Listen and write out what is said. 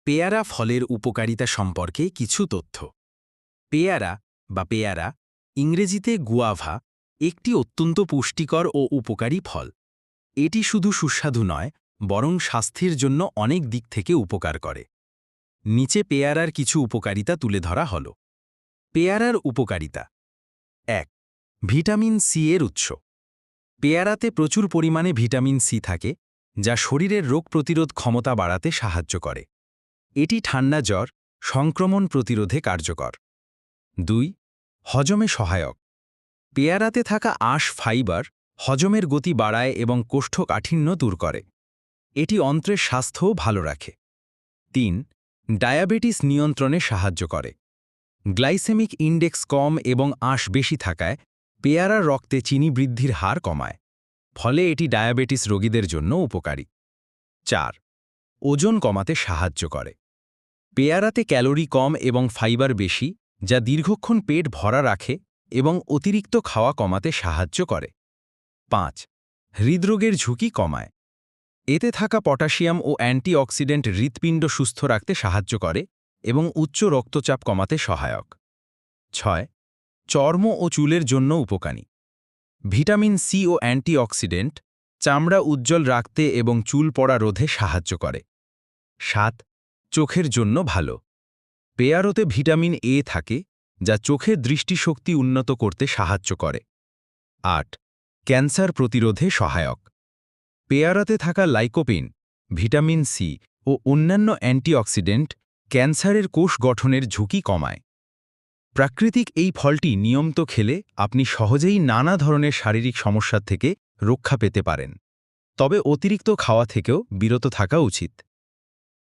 পেয়ারা ফলের উপকারিতা সম্পর্কে কিছু তথ্য। পেয়ারা ইংরেজিতে গুয়াভা একটি অত্যন্ত পুষ্টিকর ও উপকারী ফল। এটি শুধু সুস্বাদু নয়, বরং স্বাস্থ্যের জন্য অনেক দিক থেকে উপকার করে। নিচে পেয়ারার কিছু উপকারিতা তুলে ধরা হল। পেয়ারার উপকারিতা: ১. ভিটামিন সি এর উৎস। পেয়ারাতে প্রচুর পরিমাণে ভিটামিন সি থাকে, যা শরীরের রোগ প্রতিরোধ ক্ষমতা বাড়াতে সাহায্য করে। এটি ঠান্ডা জ্বর, সংক্রমণ প্রতিরোধে কার্যকর। ২. হজমে সহায়ক। পেয়ারাতে থাকা আঁশ ফাইবার হজমের গতি বাড়ায় এবং কোষ্ঠকাঠিন্য দূর করে। এটি অন্ত্রের স্বাস্থ্যও ভালো রাখে। ৩. ডায়াবেটিস নিয়ন্ত্রণে সাহায্য করে। গ্লাইসেমিক ইন্ডেক্স কম এবং আঁশ বেশি থাকায় পেয়ারার রক্তে চিনি বৃদ্ধির হার কমায়, ফলে এটি ডায়াবেটিস রোগীদের জন্য উপকারী। ৪. ওজন কমাতে সাহায্য করে। পেয়ারাতে ক্যালোরি কম এবং ফাইবার বেশি, যা দীর্ঘক্ষণ পেট ভরা রাখে এবং অতিরিক্ত খাওয়া কমাতে সাহায্য করে। ৫. হৃদরোগের ঝুঁকি কমায়। এতে থাকা পটাশিয়াম ও অ্যান্টিঅক্সিডেন্ট হৃৎপিণ্ড সুস্থ রাখতে সাহায্য করে এবং উচ্চ রক্তচাপ কমাতে সহায়ক। ৬. চর্ম ও চুলের জন্য উপকারী। ভিটামিন সি ও অ্যান্টিঅক্সিডেন্ট চামড়া উজ্জ্বল রাখতে এবং চুল পড়া রোধে সাহায্য করে। ৭. চোখের জন্য ভালো। পেয়ারাতে ভিটামিন এ থাকে, যা চোখের দৃষ্টিশক্তি উন্নত করতে সাহায্য করে। ৮. ক্যান্সার প্রতিরোধে সহায়ক। পেয়ারাতে থাকা লাইকোপিন, ভিটামিন সি ও অন্যান্য অ্যান্টিঅক্সিডেন্ট ক্যান্সারের কোষ গঠনের ঝুঁকি কমায়। প্রাকৃতিক এই ফলটি নিয়মিত খেলে আপনি সহজেই নানা ধরনের শারীরিক সমস্যা থেকে রক্ষা পেতে পারেন। তবে অতিরিক্ত খাওয়া থেকেও বিরত থাকা উচিত।